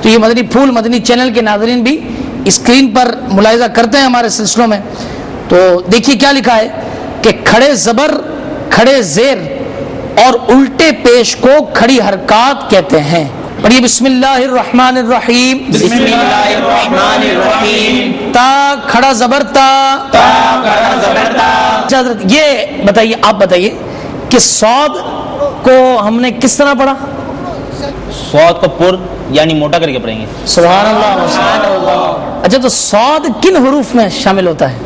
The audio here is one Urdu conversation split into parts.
تو یہ مدنی پھول مدنی چینل کے ناظرین بھی اسکرین پر ملاحظہ کرتے ہیں ہمارے سلسلوں میں. تو دیکھیے کیا لکھا ہے کہ کھڑے زبر کھڑے زیر اور الٹے پیش کو کھڑی حرکات کہتے ہیں. پڑھیے بسم اللہ الرحمن الرحیم. بسم اللہ الرحمن الرحیم. تا کھڑا زبر تا. تا کھڑا زبر تا. حضرت یہ بتائیے، آپ بتائیے کہ صاد کو ہم نے کس طرح پڑھا؟ صاد کو پر یعنی موٹا کر کے پڑھیں گے. سبحان اللہ. اچھا تو صاد کن حروف میں شامل ہوتا ہے؟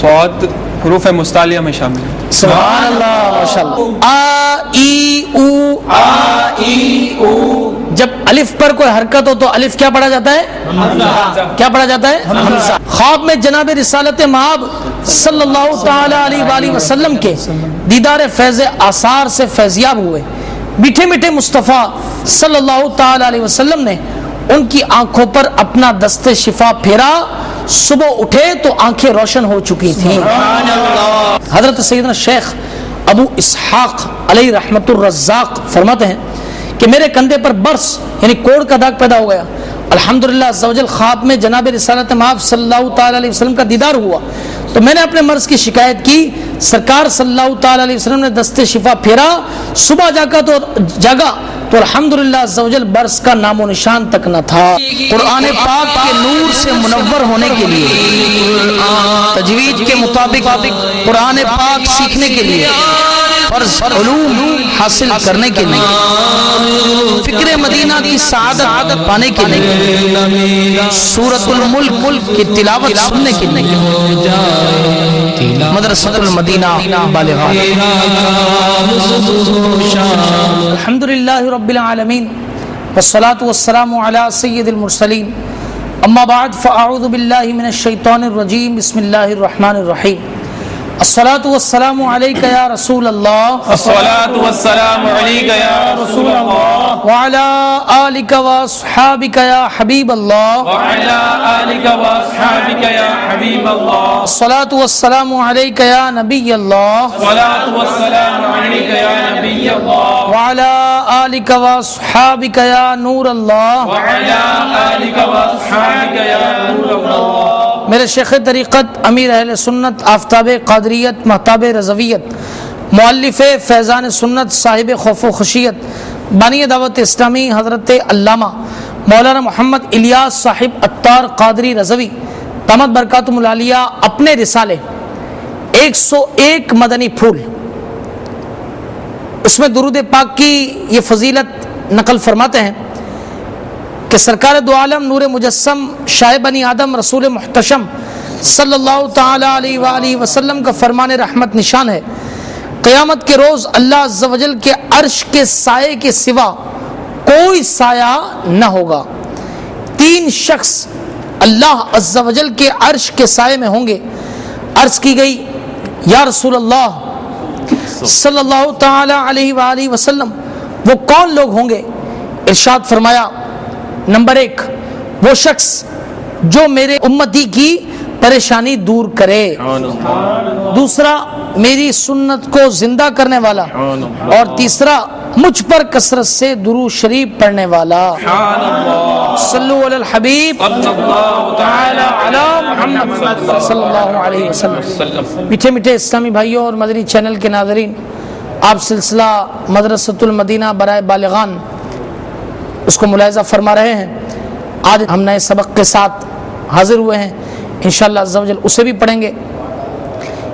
صاد حروف مستعلیہ میں شامل ہے. سبحان اللہ ماشاءاللہ. آ ای او. آ ای او. جب الف پر کوئی حرکت ہو تو الف کیا پڑھا جاتا ہے؟ حمزہ. کیا پڑھا جاتا ہے؟ حمزہ. خواب میں جناب رسالت مآب صلی اللہ تعالی علیہ وآلہ وسلم کے دیدار فیض آثار سے فیضیاب ہوئے. میٹھے میٹھے مصطفیٰ صلی اللہ تعالی علیہ وسلم نے ان کی آنکھوں پر اپنا دست شفا پھیرا. صبح اٹھے تو آنکھیں روشن ہو چکی تھیں. حضرت سیدنا شیخ ابو اسحاق علیہ رحمت الرزاق فرماتے ہیں کہ میرے کندھے پر برس یعنی کوڑ کا داغ پیدا ہو گیا. الحمدللہ عز و جل خواب میں جناب رسالت مآب صلی اللہ تعالی علیہ وسلم کا دیدار ہوا تو میں نے اپنے مرض کی شکایت کی. سرکار صلی اللہ تعالی علیہ وسلم نے دست شفا پھیرا. صبح جاگا تو الحمدللہ عز و جل برس کا نام و نشان تک نہ تھا. قرآن پاک کے نور سے منور ہونے کے لیے، تجوید کے مطابق قرآن پاک سیکھنے کے لیے، فرض علوم حاصل کرنے کے لیے، فکر مدینہ کی سعادت پانے کے لیے، سورۃ الملک کی تلاوت سننے کے لیے مدرسۃ المدینہ بالغان. الحمدللہ رب العالمین والصلاة والسلام علی سید المرسلین. اما بعد فاعوذ باللہ من الشیطان الرجیم. بسم اللہ الرحمن الرحیم. الصلاة والسلام علیک یا رسول اللہ. الصلاة والسلام علیک یا رسول اللہ. وعلی آلک واصحابک یا حبیب اللہ. وعلی آلک واصحابک یا حبیب اللہ. الصلاة والسلام علیک یا نبی اللہ. الصلاة والسلام علیک یا نبی اللہ. وعلی آلک واصحابک یا نور اللہ. وعلی آلک واصحابک یا نور اللہ. میرے شیخ طریقت امیر اہل سنت آفتاب قادریت مہتاب رضویت مؤلف فیضان سنت صاحب خوف و خشیت بانی دعوت اسلامی حضرت علامہ مولانا محمد الیاس صاحب عطار قادری رضوی دامت برکاتہم العالیہ اپنے رسالے 101 مدنی پھول اس میں درود پاک کی یہ فضیلت نقل فرماتے ہیں کہ سرکار دو عالم نور مجسم شاہ بنی آدم رسول محتشم صلی اللہ تعالی علیہ وآلہ وسلم کا فرمان رحمت نشان ہے. قیامت کے روز اللہ عز و جل کے عرش کے سائے کے سوا کوئی سایہ نہ ہوگا. 3 شخص اللہ عز و جل کے عرش کے سائے میں ہوں گے. عرض کی گئی یا رسول اللہ صلی اللہ تعالی علیہ وآلہ وسلم وہ کون لوگ ہوں گے؟ ارشاد فرمایا نمبر 1 وہ شخص جو میرے امتی کی پریشانی دور کرے. دوسرا میری سنت کو زندہ کرنے والا. اور تیسرا مجھ پر کثرت سے درود شریف پڑھنے والا. صلو علی الحبیب صلی اللہ علیہ وسلم. میٹھے میٹھے اسلامی بھائیوں اور مدنی چینل کے ناظرین، آپ سلسلہ مدرسۃ المدینہ برائے بالغان اس کو ملاحظہ فرما رہے ہیں. آج ہم نئے سبق کے ساتھ حاضر ہوئے ہیں. انشاءاللہ عز و جل اسے بھی پڑھیں گے.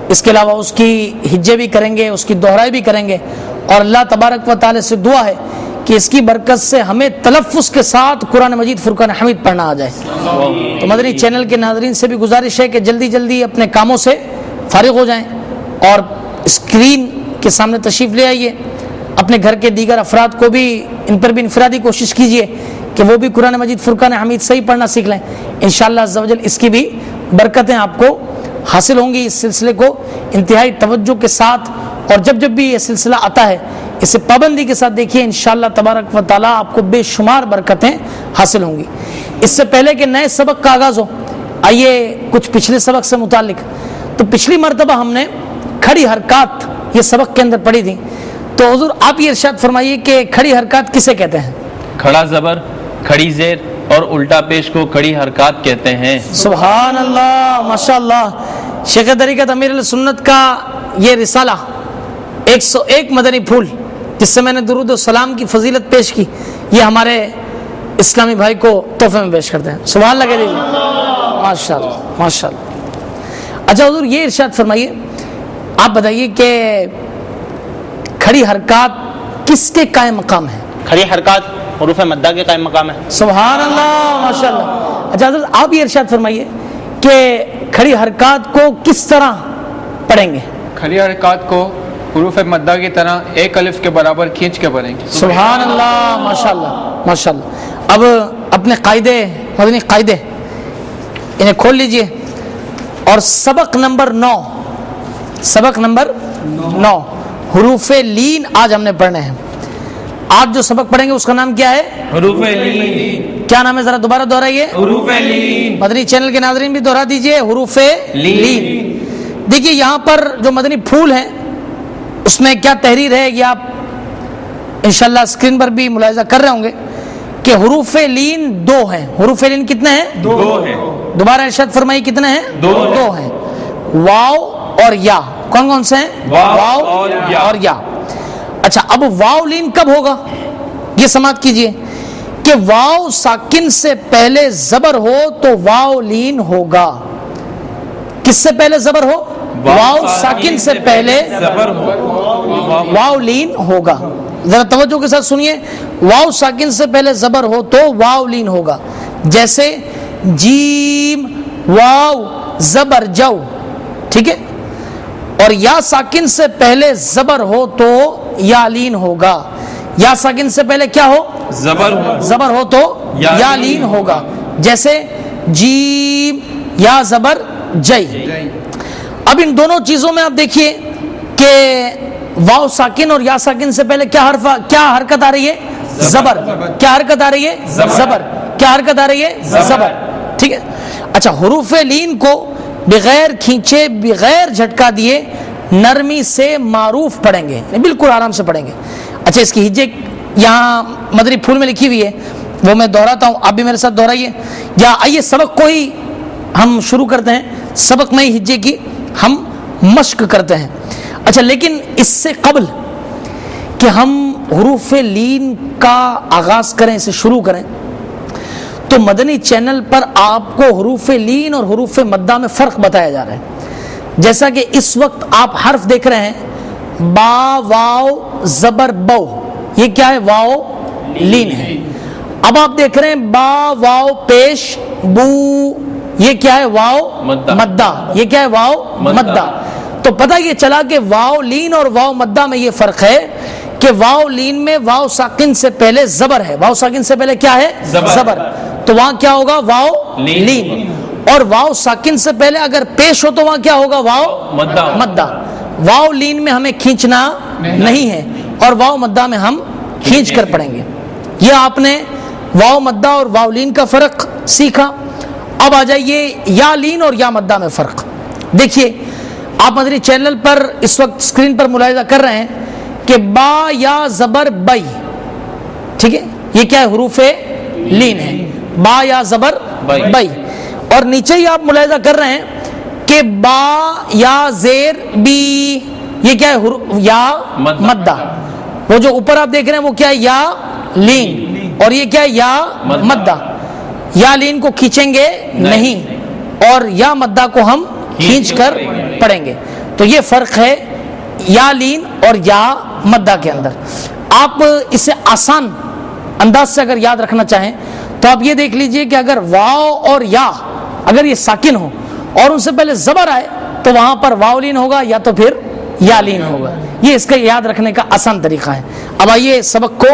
اس کے علاوہ اس کی ہجے بھی کریں گے، اس کی دہرائی بھی کریں گے. اور اللہ تبارک و تعالی سے دعا ہے کہ اس کی برکت سے ہمیں تلفظ کے ساتھ قرآن مجید فرقان حمید پڑھنا آ جائے. تو مدنی چینل کے ناظرین سے بھی گزارش ہے کہ جلدی جلدی اپنے کاموں سے فارغ ہو جائیں اور اسکرین کے سامنے تشریف لے آئیے. اپنے گھر کے دیگر افراد کو بھی ان پر بھی انفرادی کوشش کیجیے کہ وہ بھی قرآن مجید فرقان حمید صحیح پڑھنا سیکھ لیں. انشاءاللہ عز و جل اس کی بھی برکتیں آپ کو حاصل ہوں گی. اس سلسلے کو انتہائی توجہ کے ساتھ اور جب جب بھی یہ سلسلہ آتا ہے اسے پابندی کے ساتھ دیکھیے. انشاءاللہ تبارک و تعالیٰ آپ کو بے شمار برکتیں حاصل ہوں گی. اس سے پہلے کہ نئے سبق کا آغاز ہو، آئیے کچھ پچھلے سبق سے متعلق. تو پچھلی مرتبہ ہم نے کھڑی حرکات یہ سبق کے اندر پڑھی تھی. تو حضور آپ یہ ارشاد فرمائیے کہ کھڑی حرکات کسے کہتے ہیں؟ کھڑا زبر کھڑی زیر اور الٹا پیش کو کھڑی حرکات کہتے ہیں۔ سبحان اللہ، ماشاء اللہ۔ شیخ طریقت امیر السنت کا یہ رسالہ 101 مدنی پھول جس سے میں نے درود و سلام کی فضیلت پیش کی، یہ ہمارے اسلامی بھائی کو تحفے میں پیش کرتے ہیں۔ سبحان اللہ کہہ دیجیے، ماشاء اللہ ماشاء اللہ۔ اچھا حضور یہ ارشاد فرمائیے، آپ بتائیے کہ کھڑی حرکات کس کے قائم مقام ہے؟ کھڑی حرکات حروف مدہ کے قائم مقام ہے۔ سبحان اللہ، ماشاء اللہ۔ اچھا حضرت آپ یہ ارشاد فرمائیے کہ کھڑی حرکات کو کس طرح پڑھیں گے؟ کھڑی حرکات کو حروف مدہ کی طرح ایک الف کے برابر کھینچ کے پڑھیں گے۔ سبحان اللہ، ماشاء اللہ ماشاء اللہ۔ اب اپنے قاعدے، مدنی قاعدے انہیں کھول لیجئے اور سبق نمبر 9 حروف لین آج ہم نے پڑھنے ہیں۔ آج جو سبق پڑھیں گے اس کا نام کیا ہے؟ حروف لین۔ کیا نام ہے ذرا دوبارہ دہرائیے۔ حروف لین۔ مدنی چینل کے ناظرین بھی دہرا دیجئے، حروف لین۔ دیکھیے یہاں پر جو مدنی پھول ہیں اس میں کیا تحریر ہے یہ آپ انشاءاللہ اسکرین پر بھی ملاحظہ کر رہے ہوں گے کہ حروف لین 2 ہیں۔ حروف لین کتنے ہیں؟ 2 ہیں۔ دوبارہ ارشاد فرمائی کتنے ہیں؟ 2 ہیں۔ واو اور یا کون کون سے ہیں؟ واو اور یا۔ اچھا اب واو لین کب ہوگا یہ سماعت کیجئے کہ واو ساکن سے پہلے زبر ہو تو واو لین ہوگا۔ کس سے پہلے زبر ہو؟ واو ساکن سے پہلے زبر ہو واو لین ہوگا۔ ذرا توجہ کے ساتھ سنیے، واو ساکن سے پہلے زبر ہو تو واو لین ہوگا، جیسے جیم واو زبر جو، ٹھیک ہے؟ اور یا ساکن سے پہلے زبر ہو تو یا لین ہوگا۔ یا ساکن سے پہلے کیا ہو؟ زبر ہو تو یا لین ہوگا، جیسے جیم یا زبر جئی۔ اب ان دونوں چیزوں میں آپ دیکھیے کہ واو ساکن اور یا ساکن سے پہلے کیا حرکت آ رہی ہے؟ زبر۔ کیا حرکت آ رہی ہے؟ زبر۔ کیا حرکت آ رہی ہے؟ زبر، ٹھیک ہے؟ اچھا حروف لین کو بغیر کھینچے بغیر جھٹکا دیے نرمی سے معروف پڑھیں گے، بالکل آرام سے پڑھیں گے۔ اچھا اس کی ہجے یہاں مدنی پھول میں لکھی ہوئی ہے، وہ میں دہراتا ہوں، آپ بھی میرے ساتھ دہرائیے، یا آئیے سبق کو ہی ہم شروع کرتے ہیں، سبق میں ہی ہجے کی ہم مشق کرتے ہیں۔ اچھا لیکن اس سے قبل کہ ہم حروف لین کا آغاز کریں، اسے شروع کریں، تو مدنی چینل پر آپ کو حروف لین اور حروف مدہ میں فرق بتایا جا رہا ہے۔ جیسا کہ اس وقت آپ حرف دیکھ رہے ہیں با واو زبر بو، یہ کیا ہے؟ واو لین ہے۔ اب آپ دیکھ رہے ہیں با واو پیش بو، یہ کیا ہے؟ واو مدہ، یہ کیا ہے؟ واو مدہ۔ تو پتہ یہ چلا کہ واو لین اور واو مدہ میں یہ فرق ہے کہ واو لین میں واو ساکن سے پہلے زبر ہے، واو ساکن سے پہلے کیا ہے؟ زبر، تو وہاں کیا ہوگا؟ واو لین۔ اور واو ساکن سے پہلے اگر پیش ہو تو وہاں کیا ہوگا؟ واو مدہ۔ واو لین میں ہمیں کھینچنا نہیں ہے اور واو مدہ میں ہم کھینچ کر پڑھیں گے۔ یہ آپ نے واو مدہ اور واو لین کا فرق سیکھا۔ اب آ جائیے یا لین اور یا مدہ میں فرق دیکھیے۔ آپ مدنی چینل پر اس وقت اسکرین پر ملاحظہ کر رہے ہیں کہ با یا زبر بئی، ٹھیک ہے؟ یہ کیا ہے؟ حروف لین ہے، با یا زبر بئی۔ اور نیچے ہی آپ ملاحظہ کر رہے ہیں کہ با یا زیر بی، یہ کیا ہے؟ یا مدہ۔ وہ جو اوپر آپ دیکھ رہے ہیں وہ کیا ہے؟ یا لین، اور یہ کیا ہے؟ یا مدہ۔ یا لین کو کھینچیں گے نہیں اور یا مدہ کو ہم کھینچ کر پڑھیں گے، تو یہ فرق ہے یا لین اور یا مدہ کے اندر۔ آپ اسے آسان انداز سے اگر یاد رکھنا چاہیں تو آپ یہ دیکھ لیجئے کہ اگر واو اور یا اگر یہ ساکن ہو اور ان سے پہلے زبر آئے تو وہاں پر واو لین ہوگا یا تو پھر یا لین ہوگا۔ یہ اس کا یاد رکھنے کا آسان طریقہ ہے۔ اب آئیے سبق کو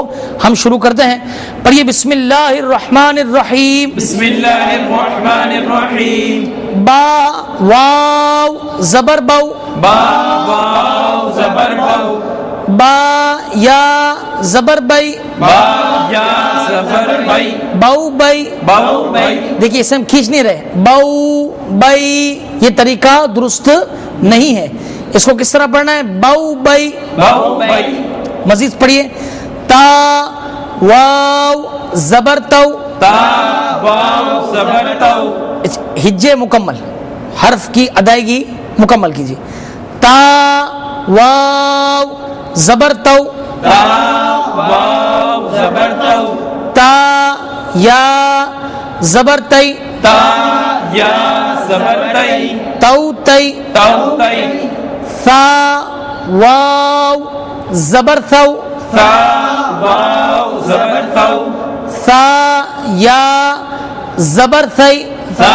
ہم شروع کرتے ہیں، پڑھیے بسم اللہ الرحمن الرحیم۔ بسم اللہ الرحمن الرحیم۔ با واو زبر بو، با واو زبر بو، با یا زبر بئی، با یا زبر بئی، بو بئی، بو بئی۔ دیکھیے اسے ہم کھینچ نہیں رہے، بو بئی، یہ طریقہ درست نہیں ہے۔ اس کو کس طرح پڑھنا ہے؟ بو بئی، بو بئی۔ مزید پڑھیے تا واو زبر تو، تا واو زبر تو، ہجے مکمل، حرف کی ادائیگی مکمل کیجیے. تا واو زبر تو، تا واو زبر تو، تا یا زبر تی، تا یا زبر تی، تو تی، تو تی، ثا واو زبر ثو، تا واو زبر تو، ثا یا زبر ثی، تا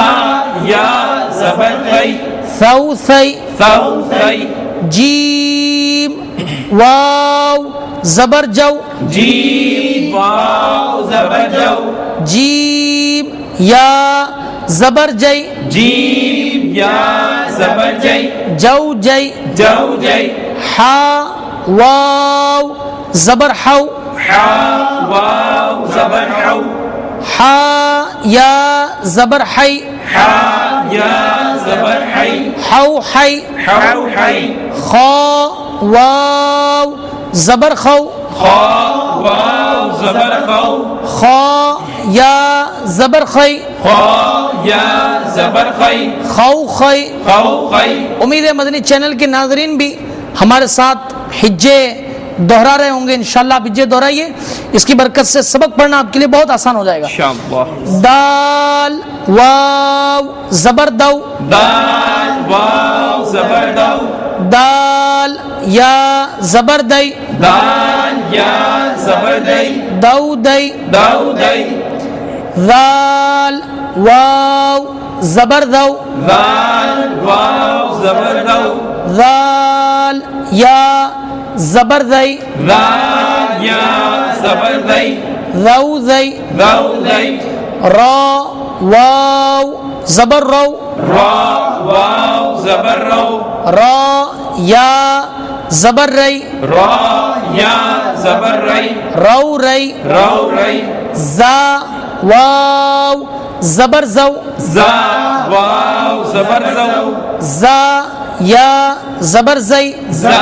یا زبر تی، ثو ثی، تو تی، جیم واو زبر جو، جیم واو زبر جو، جیم یا زبر جی، جیم یا زبر جی، جو جی، جو جی، حا واو زبر حو، حا واو زبر حو، حا یا زبر حی، حا یا زبر حی، حو حی، حو حی، خا واو زبر خو، خا واو زبر خو، خا یا زبر خی، خا یا زبر خی، خو خی. خو خی. امید ہے مدنی چینل کے ناظرین بھی ہمارے ساتھ حجے دہرا رہے ہوں گے. انشاءاللہ آپ حجے دہرائیے، اس کی برکت سے سبق پڑھنا آپ کے لیے بہت آسان ہو جائے گا. انشاءاللہ. دال واو زبر دو، دال واو زبر دو، دال یا زبر دئی، دال یا زبر دئی، دو دئی، دو دئی، دال واو زبر دو، دال واو زبر دو، دال یا زبر دئی، دال یا زبر دئی، دو دئی، دو دئی، را واو زبر رو، را واو زبر رو، را یا زبر رئی، را یا زبر رئی، رو رئی، رو رئی، زا واو زبر زو، زا واو زبر زو، زا یا زبر زئی، زا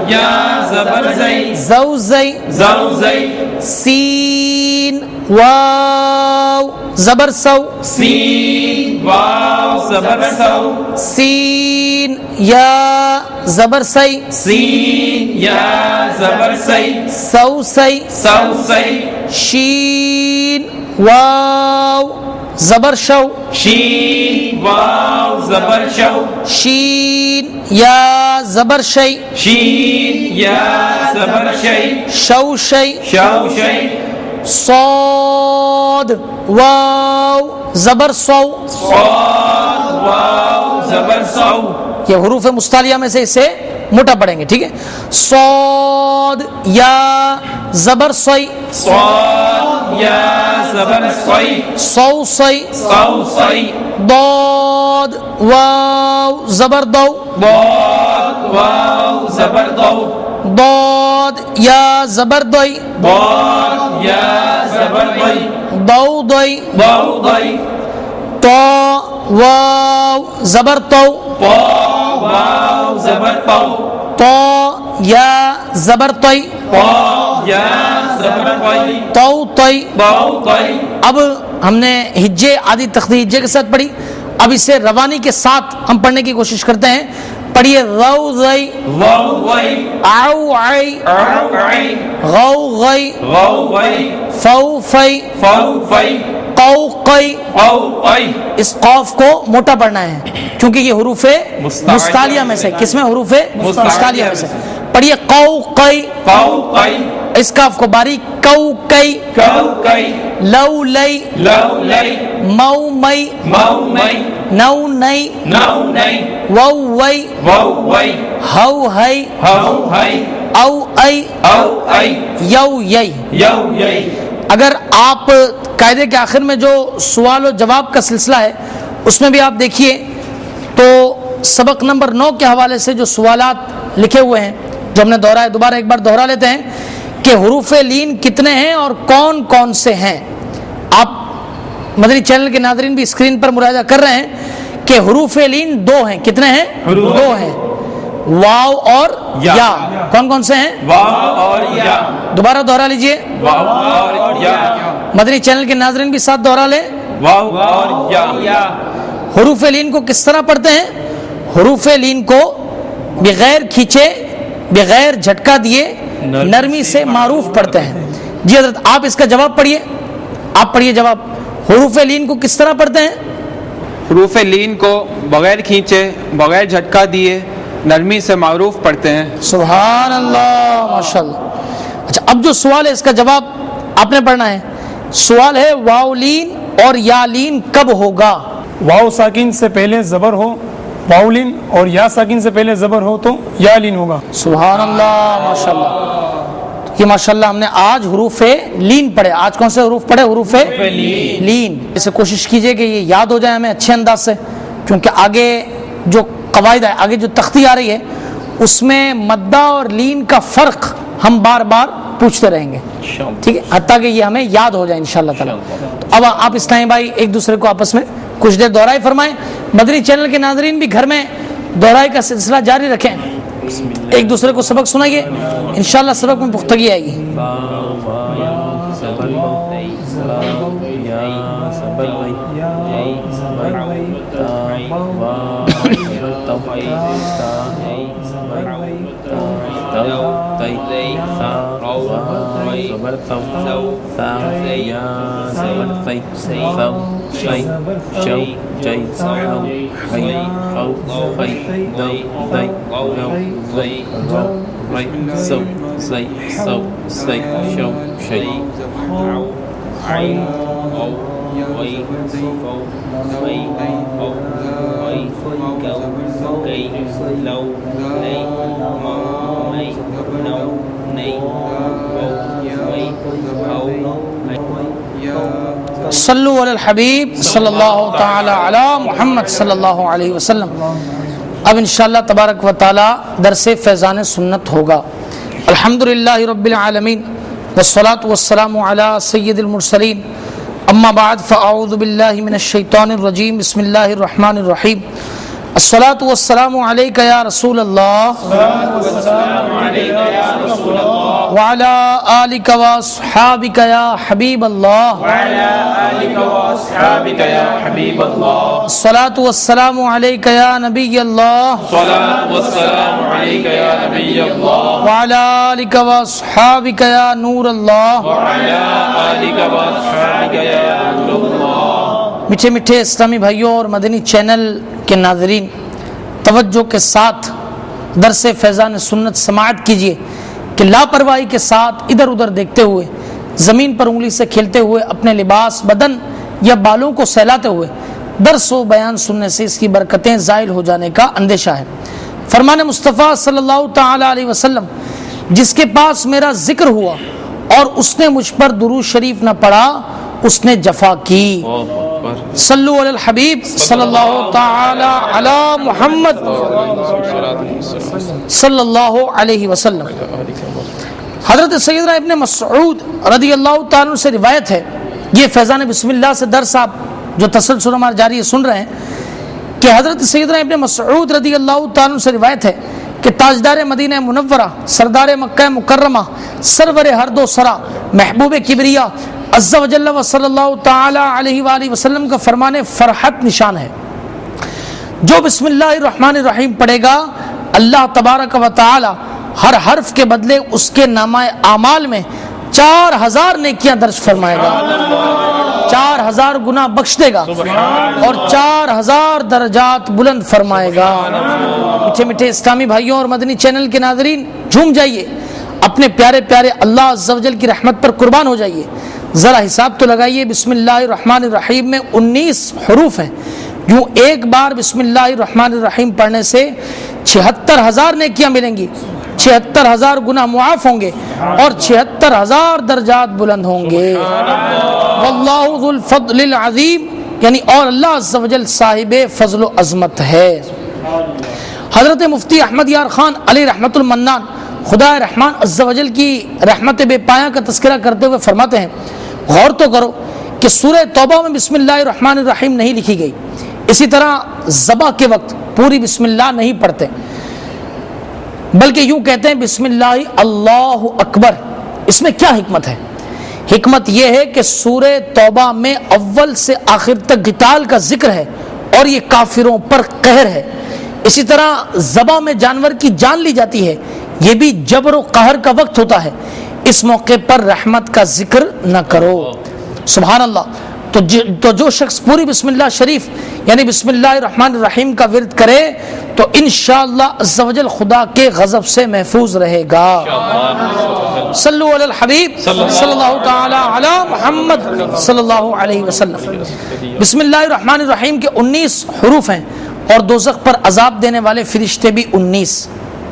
یا زبر زئی، زو زئی، زو زئی، سین واو زبر سو، سین واو زبر سو، سین یا زبر سی، سین یا زبر سی، سو سی، سو سی، شین واو زبر شو، شین واو زبر شو، شین یا زبر شی، شین یا زبر شی، شو شی، شو شی، صاد واو زبر سو. صاد واو زبر سو. یہ حروف مستعلیہ میں سے اسے موٹا پڑھیں گے، ٹھیک ہے. صاد یا زبر سوئی، صاد یا زبر سوئی، سو سوئی، سو سوئی، ضاد واو زبر دو، ضاد واو زبر دو، ضاد یا زبر دوئی، ضاد یا زبر دوئی، دو دوئی، دو دوئی، تو واو زبر تو، تو واو زبر تو، تو یا زبر توئی، تو یا زبر توئی، تو توئی. تو توئی. اب ہم نے ہجے آدھی تختی ہجے کے ساتھ پڑھی، اب اسے روانی کے ساتھ ہم پڑھنے کی کوشش کرتے ہیں. پڑھیے رو غئی، رو غئی، آؤ آئی، او عئی، غو غئی، غو غئی، فو فئی، فو فئی، قو قئی. قو قئی. اس قوف کو موٹا پڑھنا ہے کیونکہ یہ حروف مستعلیہ میں سے، کس میں؟ حروف مستعلیہ میں سے. پڑھیے قو قئی، قو قئی، اس کاف کو باریک، کو کئی، کو کئی، لو لئی، لو لئی، مو مئی، مو مئی، نو نئی، نو نئی، وو وئی، وو وئی، ہو ہئی، ہو ہئی، او ای، او ای، یو یئی. یو یئی. اگر آپ قاعدے کے آخر میں جو سوال و جواب کا سلسلہ ہے اس میں بھی آپ دیکھیے تو سبق نمبر 9 کے حوالے سے جو سوالات لکھے ہوئے ہیں جو ہم نے دہرائے، دوبارہ ایک بار دہرا لیتے ہیں کہ حروف لین کتنے ہیں اور کون کون سے ہیں. آپ مدنی چینل کے ناظرین بھی اسکرین پر مراجعہ کر رہے ہیں کہ حروف لین 2 ہیں. کتنے ہیں؟ 2 ہیں. واو اور یا کون کون سے ہیں؟ واو اور یا. دوبارہ دوہرا لیجئے. واو اور یا. مدنی چینل کے ناظرین بھی ساتھ دوہرا لیں. واو اور یا. حروف لین کو کس طرح پڑھتے ہیں؟ حروف لین کو بغیر کھینچے بغیر جھٹکا دیے نرمی سے معروف پڑھتے ہیں. جی حضرت آپ اس کا جواب پڑھیے. آپ پڑھیے جواب. حروف لین کو کس طرح پڑھتے ہیں؟ حروف لین کو بغیر کھینچے بغیر جھٹکا دیے نرمی سے معروف پڑھتے ہیں. سبحان اللہ ماشاءاللہ. اچھا اب جو سوال ہے اس کا جواب آپ نے پڑھنا ہے. سوال ہے واو لین اور یا لین کب ہوگا؟ واو ساکن سے پہلے زبر ہو واو لین اور یا ساکن سے پہلے زبر ہو تو یا لین ہوگا. سبحان اللہ ماشاءاللہ. یہ ماشاءاللہ ہم نے آج حروف لین پڑھے. آج کون سے حروف پڑھے؟ حروف لین. اسے کوشش کیجئے کہ یہ یاد ہو جائے ہمیں اچھے انداز سے، کیونکہ آگے جو قواعد ہے، آگے جو تختی آ رہی ہے اس میں مدہ اور لین کا فرق ہم بار بار پوچھتے رہیں گے، ٹھیک ہے، حتیٰ کہ یہ ہمیں یاد ہو جائے انشاءاللہ تعالی. تو اب آپ اسلامی بھائی ایک دوسرے کو آپس میں کچھ دیر دہرائی فرمائیں. مدنی چینل کے ناظرین بھی گھر میں دہرائی کا سلسلہ جاری رکھیں. ایک دوسرے کو سبق سنائیے، انشاءاللہ سبق میں پختگی آئے گی. صلو علی الحبیب صلی اللہ تعالی علی محمد صلی اللہ علیہ وسلم. اب انشاءاللہ تبارک و تعالی درس فیضان سنت ہوگا. الحمدللہ رب العالمین والصلاة والسلام علی سید المرسلین. اما بعد فاعوذ باللہ من الشیطان الرجیم. بسم اللہ الرحمن الرحیم. الصلاة والسلام علیک یا رسول اللہ وعلی آلک واصحابک یا حبیب اللہ. الصلاة والسلام علیک یا نبی اللہ وعلی آلک واصحابک یا نور اللہ. میٹھے میٹھے اسلامی بھائیوں اور مدنی چینل کے ناظرین، توجہ کے ساتھ درس فیضان سنت سماعت کیجیے کہ لاپرواہی کے ساتھ ادھر ادھر دیکھتے ہوئے، زمین پر انگلی سے کھیلتے ہوئے، اپنے لباس، بدن یا بالوں کو سہلاتے ہوئے درس و بیان سننے سے اس کی برکتیں زائل ہو جانے کا اندیشہ ہے. فرمان مصطفیٰ صلی اللہ تعالی علیہ وسلم، جس کے پاس میرا ذکر ہوا اور اس نے مجھ پر درود شریف نہ پڑھا اس نے جفا کی. صلو علی الحبیب صلی اللہ تعالی علی محمد صلی اللہ علیہ وسلم. حضرت سیدنا ابن مسعود رضی اللہ تعالیٰ سے روایت ہے، یہ فیضان بسم اللہ سے درس آپ جو تسلسل ہمارا جاری ہے سن رہے ہیں، کہ حضرت سیدنا ابن مسعود رضی اللہ تعالیٰ سے روایت ہے کہ تاجدار مدینہ منورہ، سردار مکہ مکرمہ، سرور ہر دو سرا، محبوب کبریا عز و جل و صلی اللہ تعالی علیہ وآلہ وسلم کا فرمان فرحت نشان ہے. جو بسم اللہ الرحمن الرحیم پڑھے گا، اللہ تبارک و تعالی ہر حرف کے بدلے اس کے نامہ اعمال میں 4000 نیکیاں درج فرمائے گا، 4000 گناہ بخش دے گا اور 4000 درجات بلند فرمائے گا. میٹھے میٹھے اسلامی بھائیوں اور مدنی چینل کے ناظرین، جھوم جائیے، اپنے پیارے پیارے اللہ عز و جل کی رحمت پر قربان ہو جائیے. ذرا حساب تو لگائیے، بسم اللہ الرحمن الرحیم میں 19 حروف ہیں. یوں ایک بار بسم اللہ الرحمن الرحیم پڑھنے سے 76000 نیکیاں ملیں گی، 76000 گناہ معاف ہوں گے اور 76000 درجات بلند ہوں گے. واللہ ذو الفضل العظیم، یعنی اور اللہ عز و جل صاحب فضل و عظمت ہے. حضرت مفتی احمد یار خان علی رحمت المنان، خدا رحمان عز و جل کی رحمت بے پایہ کا تذکرہ کرتے ہوئے فرماتے ہیں، غور تو کرو کہ سورہ توبہ میں بسم اللہ الرحمن الرحیم نہیں لکھی گئی. اسی طرح ذبح کے وقت پوری بسم اللہ نہیں پڑھتے. بلکہ یوں کہتے ہیں بسم اللہ اللہ اکبر. اس میں کیا حکمت ہے؟ حکمت یہ ہے کہ سورہ توبہ میں اول سے آخر تک قتال کا ذکر ہے اور یہ کافروں پر قہر ہے. اسی طرح ذبح میں جانور کی جان لی جاتی ہے، یہ بھی جبر و قہر کا وقت ہوتا ہے. اس موقع پر رحمت کا ذکر نہ کرو. سبحان اللہ. تو جو شخص پوری بسم اللہ شریف یعنی بسم اللہ الرحمن الرحیم کا ورد کرے تو انشاءاللہ عز و جل خدا کے غضب سے محفوظ رہے گا. صلو علی الحبیب صلی اللہ تعالی علی محمد صلی اللہ علیہ وسلم. بسم اللہ الرحمن الرحیم کے 19 حروف ہیں اور دوزخ پر عذاب دینے والے فرشتے بھی 19.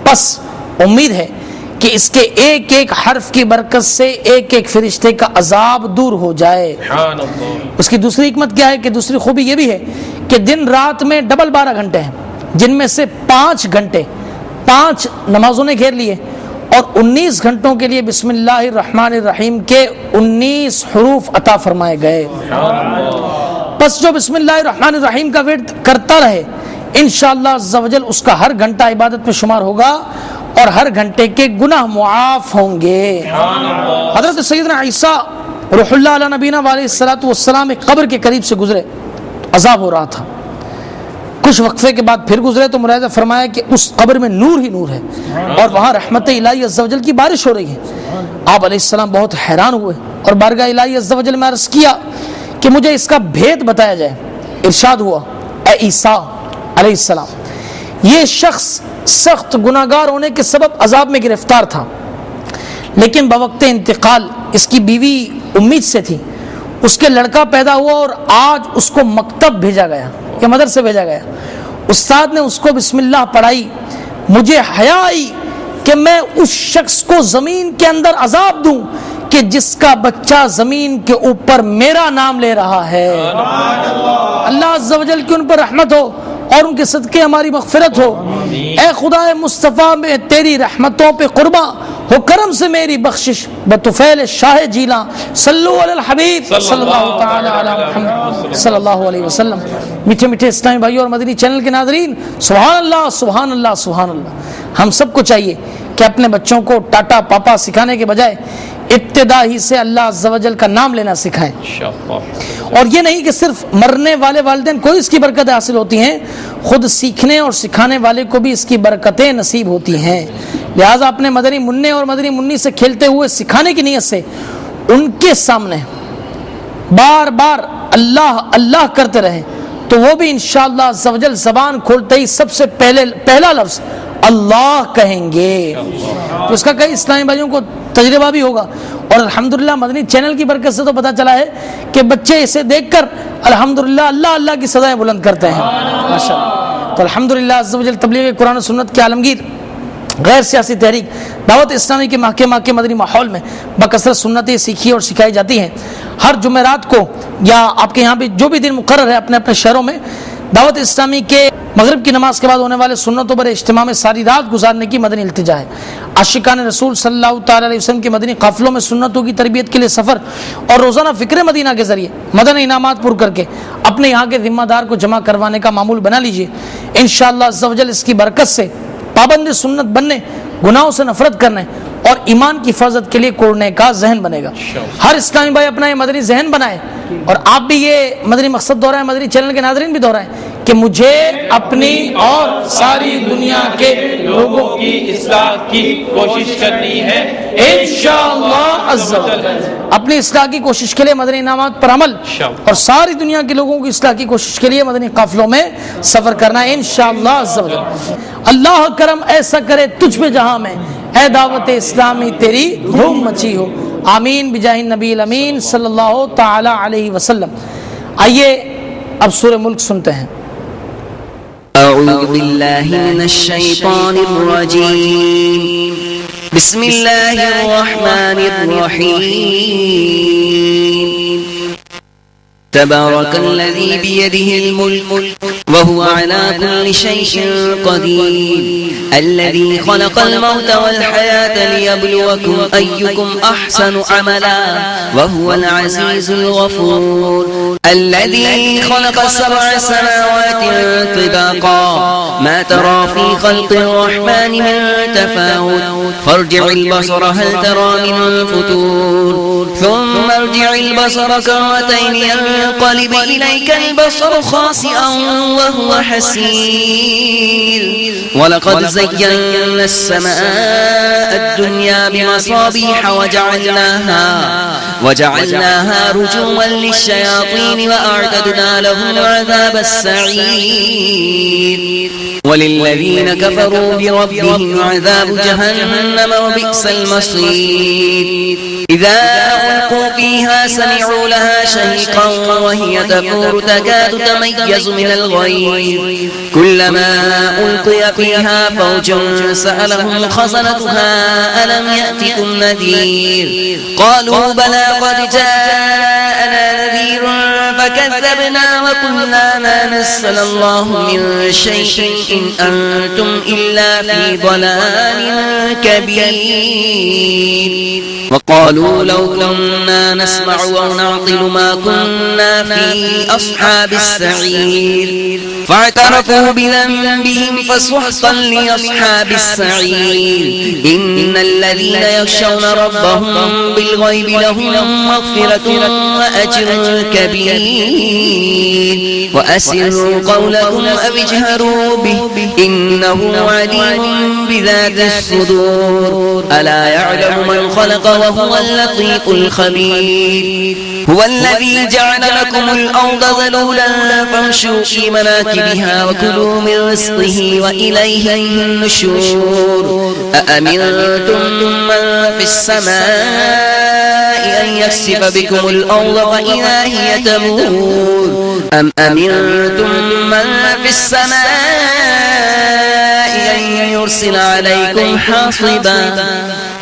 بس امید ہے کہ اس کے ایک ایک حرف کی برکت سے ایک ایک فرشتے کا عذاب دور ہو جائے. اس کی دوسری حکمت کیا ہے کہ دوسری خوبی یہ بھی ہے کہ دن رات میں ڈبل 12 گھنٹے ہیں، جن میں سے 5 گھنٹے 5 نمازوں نے گھیر لیے اور 19 گھنٹوں کے لیے بسم اللہ الرحمن الرحیم کے 19 حروف عطا فرمائے گئے. بس جو بسم اللہ الرحمن الرحیم کا ورد کرتا رہے انشاءاللہ عز و جل اس کا ہر گھنٹہ عبادت میں شمار ہوگا اور ہر گھنٹے کے گناہ معاف ہوں گے. حضرت سیدنا عیسیٰ روح اللہ علیہ نبینا علیہ الصلوۃ والسلام ایک قبر کے قریب سے گزرے، عذاب ہو رہا تھا. کچھ وقفے کے بعد پھر گزرے تو ملاحظہ فرمایا کہ اس قبر میں نور ہی نور ہے اور وہاں رحمت الہی عز و جل کی بارش ہو رہی ہے. آپ علیہ السلام بہت حیران ہوئے اور بارگاہ الہی عز و جل میں عرض کیا کہ مجھے اس کا بھید بتایا جائے. ارشاد ہوا اے عیسیٰ علیہ السلام، یہ شخص سخت گناہگار ہونے کے سبب عذاب میں گرفتار تھا، لیکن بوقت انتقال اس کی بیوی امید سے تھی. اس کے لڑکا پیدا ہوا اور آج اس کو مکتب بھیجا گیا یا مدرسے بھیجا گیا. استاد نے اس کو بسم اللہ پڑھائی. مجھے حیا آئی کہ میں اس شخص کو زمین کے اندر عذاب دوں کہ جس کا بچہ زمین کے اوپر میرا نام لے رہا ہے. اللہ عز و جل کی ان پر رحمت ہو اور ان کے صدقے ہماری مغفرت ہو. اے خدا مصطفیٰ میں تیری رحمتوں پہ قرباں ہو، کرم سے میری بخشش بطفیل شاہ جیلاں. صلو علی الحبیب صلی اللہ تعالی علی محمد صلی اللہ علیہ وسلم. میٹھے میٹھے اسلامی بھائیوں اور مدنی چینل کے ناظرین، سبحان اللہ سبحان اللہ سبحان اللہ. ہم سب کو چاہیے کہ اپنے بچوں کو ٹاٹا پاپا سکھانے کے بجائے ابتدا ہی سے اللہ عز و جل کا نام لینا سکھائیں. اور یہ نہیں کہ صرف مرنے والے والدین کو اس کی برکتیں حاصل ہوتی ہیں، خود سیکھنے اور سکھانے والے کو بھی اس کی برکتیں نصیب ہوتی ہیں. لہٰذا اپنے مدنی منع اور مدنی منی سے کھیلتے ہوئے سکھانے کی نیت سے ان کے سامنے بار بار اللہ اللہ کرتے رہیں تو وہ بھی انشاءاللہ عز و جل زبان کھولتے ہی سب سے پہلا لفظ اللہ کہیں گے. تو اس کا کئی اسلامی بھائیوں کو تجربہ بھی ہوگا اور الحمدللہ مدنی چینل کی برکت سے تو پتہ چلا ہے کہ بچے اسے دیکھ کر الحمدللہ اللہ اللہ کی صدائیں بلند کرتے ہیں ماشاءاللہ. تو الحمدللہ عز و جل تبلیغ قرآن و سنت کے عالمگیر غیر سیاسی تحریک دعوت اسلامی کے محکمہ کے مدنی ماحول میں بکثرت سنتیں سیکھی اور سکھائی جاتی ہیں. ہر جمعرات کو یا آپ کے یہاں بھی جو بھی دن مقرر ہے اپنے اپنے شہروں میں دعوت اسلامی کے مغرب کی نماز کے بعد ہونے والے سنتوں پر اجتماع میں ساری رات گزارنے کی مدنی التجا ہے. عاشقان رسول صلی اللہ تعالی علیہ وسلم کے مدنی قافلوں میں سنتوں کی تربیت کے لیے سفر اور روزانہ فکر مدینہ کے ذریعے مدنی انعامات پر کر کے اپنے یہاں کے ذمہ دار کو جمع کروانے کا معمول بنا لیجئے. انشاءاللہ عز و جل اس کی برکت سے پابند سنت بننے، گناہوں سے نفرت کرنے اور ایمان کی حفاظت کے لیے کوڑنے کا ذہن بنے گا. ہر اسلامی بھائی اپنا یہ مدنی ذہن بنائے اور آپ بھی یہ مدنی مقصد دہرائیں، مدنی چینل کے ناظرین بھی دہرائیں کہ مجھے اپنی اور ساری دنیا کے لوگوں کی اصلاح کی کوشش کرنی ہے انشاءاللہ عز و جل. اپنی اصلاح کی کوشش کے لیے مدنی انعامات پر عمل اور ساری دنیا کے لوگوں کی اصلاح کی کوشش کے لیے مدنی قافلوں میں سفر کرنا ہے انشاءاللہ عز و جل. اللہ کرم ایسا کرے تجھ پہ جہاں میں، اے دعوت اسلامی تیری دھوم مچی ہو. آمین بجاہ النبی الامین صلی اللہ تعالی علیہ وسلم. آئیے اب سورہ ملک سنتے ہیں. أعوذ بالله من الشيطان الرجيم بسم الله الرحمن الرحيم تبارك الذي بيده الملك وهو على كل شيء قدير الذي خلق الموت والحياة ليبلوكم أيكم أحسن عملا وهو العزيز الغفور الذي خلق 7 سماوات طباقا ما ترى في خلق الرحمن من تفاوت فارجع البصر هل ترى من فتور ثم ارجع البصر كرتين ينقلب إليك البصر خاسئا وهو حسير ولقد زينا السماء الدنيا بمصابيح وجعلناها رجوما للشياطين وأعتدنا لهم عذاب السعير وللذين كفروا بربهم عذاب جهنم وبئس المصير إذا ألقوا فيها سمعوا لها شهيقا وهي تفور تكاد تميز من الغيظ كلما ألقي فيها فوج سألهم خزنتها ألم يأتكم نذير قالوا بلى قد جاءنا نذير فكذبنا وقلنا ما نزل الله من شيء إن أنتم إلا في ضلال كبير وقالوا لو كنا نسمع أو نعقل ما كنا في أصحاب السعير فاعترفوا بذنبهم فسحقا لأصحاب السعير إن الذين يخشون ربهم بالغيب لهم مغفرة وأجر كبير وأسروا قولكم أو اجهروا به إنه عليم بذات الصدور ألا يعلم من خلق وهو اللطيف الخبير هو الذي جعل لكم الأرض ذلولا فامشوا في مناكبها وكلوا من رزقه وإليه النشور أأمنتم من في السماء أن يخسف بكم الأرض فإذا هي تمور أم أمنتم من في السماء أن يرسل عليكم حاصبا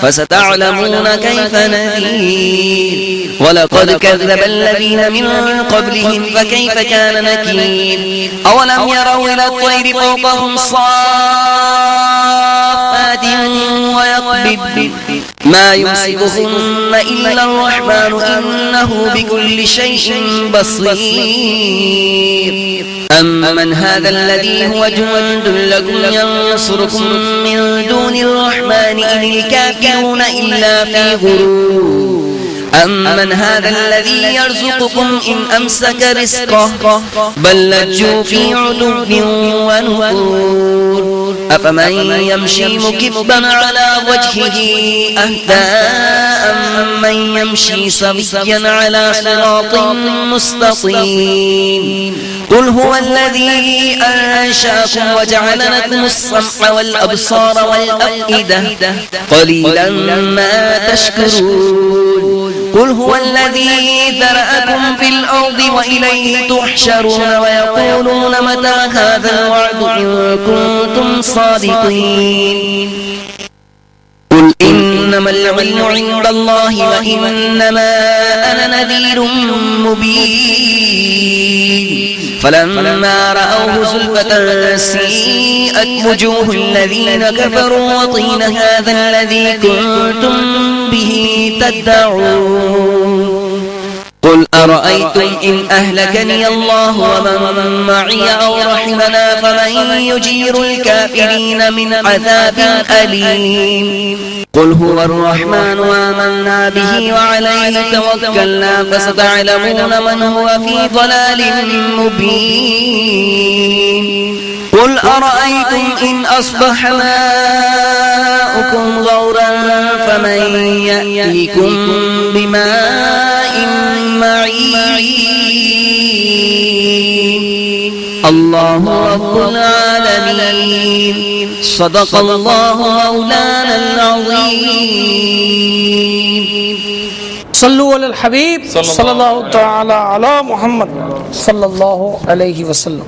فستعلمون كيف نذير ولقد كذب الذين من قبلهم فكيف كان نكير أولم يروا إلى الطير فوقهم صافات ويقبض ما يمسكهن إلا الرحمن إنه بكل شيء بصير أمن هذا الذي هو جند لكم ينصركم من دون الرحمن إن الكافرون إلا في غرور أمن هذا الذي يرزقكم إن أمسك رزقه بل لجوا في عتو ونفور أفمن يمشي مكبا على وجهه أهدى أمن يمشي سويا على صراط مستقيم قل هو الذي أنشأكم وجعل لكم السمع والأبصار والأفئدة قليلا ما تشكرون قل هو الذي ذرأكم في الأرض وإليه تحشرون ويقولون متى هذا الوعد إن كنتم صادقين قل إنما العلم عند الله وإنما أنا نذير مبين فلما رأوه زلفة سيئت وجوه الذين كفروا وقيل هذا الذي كنتم به تدعون قل أرأيتم إن أهلكني الله ومن معي أو رحمنا فمن يجير الكافرين من عذاب أليم قل هو الرحمن وآمنا به وعليه توكلنا فستعلمون من هو في ضلال مبين قل أرأيتم إن أصبح ماؤكم غورا فمن يأتيكم بماء معين الله رب العالمين صدق الله مولانا العظيم صلوا على الحبيب صلى الله تعالى على محمد صلى الله عليه وسلم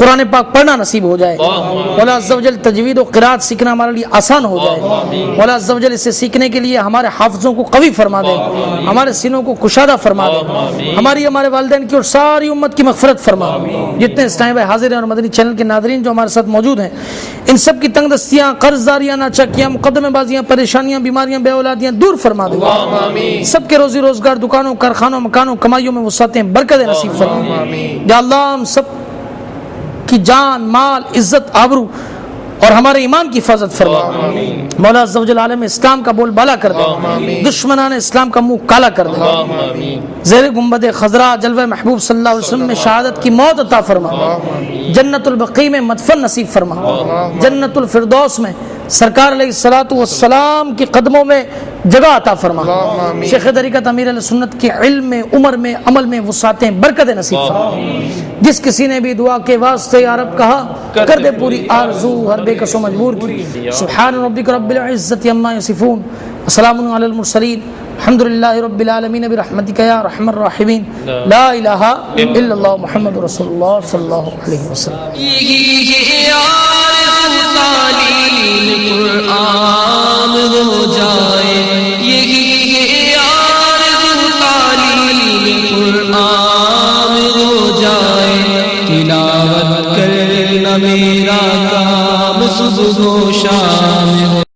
قرآن پاک پڑھنا نصیب ہو جائے. مولا عز و جل تجوید و قرات سیکھنا ہمارے لیے آسان ہو جائے. مولا عز و جل اسے سیکھنے کے لیے ہمارے حافظوں کو قوی فرما دے, ہمارے سینوں کو کشادہ فرما دے, ہمارے والدین کی اور ساری امت کی مغفرت فرما. جتنے اس ٹائم حاضر ہیں اور مدنی چینل کے ناظرین جو ہمارے ساتھ موجود ہیں, ان سب کی تنگ دستیاں, قرض داریاں, ناچاکیاں, مقدمے بازیاں, پریشانیاں, بیماریاں, بے اولادیاں دور فرما دے. سب کے روزی روزگار, دکانوں, کارخانوں, مکانوں, کمائیوں میں وسعتیں, برکتیں نصیب فرما. یا اللہ ہم سب کی جان, مال, عزت, آبرو اور ہمارے ایمان کی حفاظت فرما. مولا عز و جل عالم اسلام کا بول بالا کر دے, دشمنان اسلام کا منہ کالا کر دے. زیر گنبد خضرا جلوہ محبوب صلی اللہ علیہ وسلم میں شہادت کی موت عطا فرما. جنت البقیع میں مدفن نصیب فرما. جنت الفردوس میں سرکار علیہ الصلوۃ والسلام کے قدموں میں جگہ عطا فرما. شیخ طریقت امیر علیہ سنت کے علم میں, عمر میں, عمل میں وسعتیں, برکتیں نصیب فرما. جس کسی نے بھی دعا کے واسطے یا رب کہا, کر دے پوری آرزو ہر بے کس و مجبور کی. سبحان ربک رب العزت عما یصفون, وسلام علی المرسلین, الحمد للہ رب العالمین, برحمتک یا ارحم الراحمین, لا الہ الا اللہ محمد رسول اللہ صلی اللہ علیہ وسلم. قرآن ہو جائے, یہی قرآن ہو جائے, تلاوت کرنا میرا کام صبح و شام.